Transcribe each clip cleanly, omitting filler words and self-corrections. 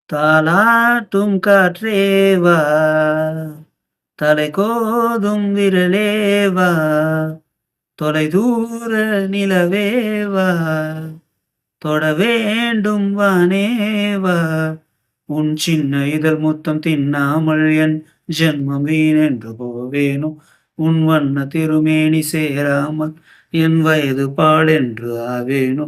தாலாட்டும் காற்றேவா, தலை கோதும் விரலேவா, தொலைதூர நிலவேவா, தொட வேண்டும் வானேவா, உன் சின்ன இதழ் முத்தம் தின்னாமல் என் ஜென்மம் வீணென்று போவேனோ, உன் வண்ண திருமேனி சேராமல் என் வயது பாழென்று ஆவேனோ,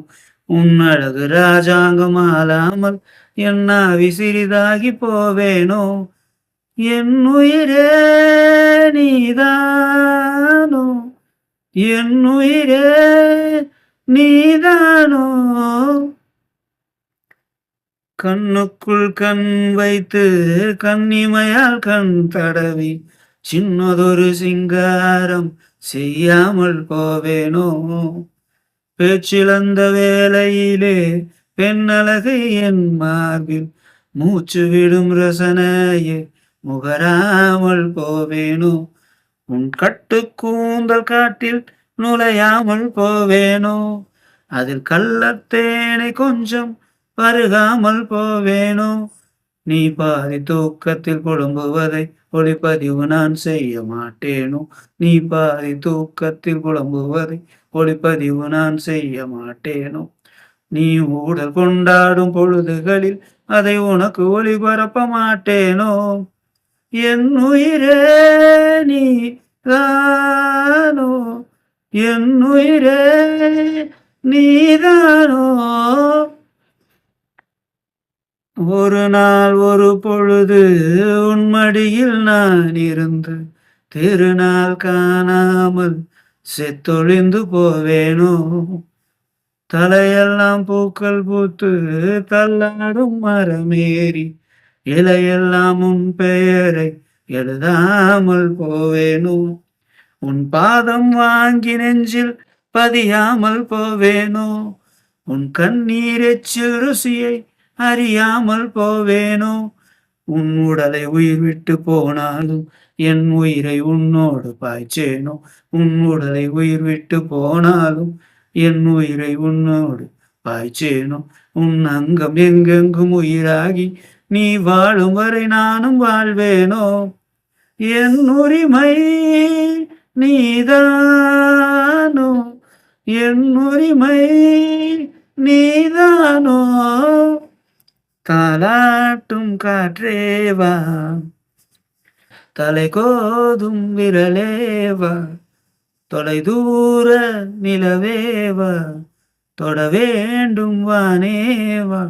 உன் அழகு ராஜாங்கம் ஆளாமல் என் ஆவி சிறிதாகி போவேனோ, என் உயிரே நீதானோ, என் உயிரே நீதானோ, கண்ணுக்குள் கண் வைத்து கண்ணிமையால் கண் தடவி சின்னதொரு சிங்காரம் செய்யாமல் போவேனோ, பேச்சிழந்த வேளையிலே பெண்ணழகை என் மார்பில் மூச்சு விடும் ரசனையே முகராமல் போவேனோ, உன் கட்டு கூந்தல் காட்டில் நுழையாமல் போவேனோ, அதில் கள்ளத்தேனை கொஞ்சம் பருகாமல் போவேனோ, நீ பாதி தூக்கத்தில் புலம்புவதை ஒளிப்பதிவு நான் செய்ய மாட்டேனோ, நீ பாதி தூக்கத்தில் புலம்புவதை ஒளிப்பதிவு நான் செய்ய மாட்டேனோ, நீ ஊடல் கொண்டாடும் பொழுதுகளில் அதை உனக்கு ஒளிபரப்ப மாட்டேனோ, என் உயிரே நீதானோ, என் உயிரே நீதானோ, ஒரு நாள் ஒரு பொழுது உன் மடியில் நான் இருந்து திருநாள் காணாமல் செத்தொழிந்து போவேனோ, தலையெல்லாம் பூக்கள் பூத்து தள்ளாடும் மரமேறி இலையெல்லாம் உன் பெயரை எழுதாமல் போவேனோ, உன் பாதம் வாங்கி நெஞ்சில் பதியாமல் போவேனோ, உன் கண்ணீர் எச்சில் ருசியை அறியாமல் போவேனோ, உன் உடலை உயிர் விட்டு போனாலும் என் உயிரை உன்னோடு பாய்ச்சேனோ, உன் உடலை உயிர் விட்டு போனாலும் என் உயிரை உன்னோடு பாய்ச்சேனோ, உன் அங்கம் எங்கெங்கும் உயிராகி நீ வாழும் வரை நானும் வாழ்வேனோ, என் உரிமை நீதானோ, என் உரிமை நீதானோ, தாலாட்டும் காற்றேவா, தலை கோதும் விரலேவா, தொலைதூர நிலவேவா, தொட வேண்டும் வானேவா.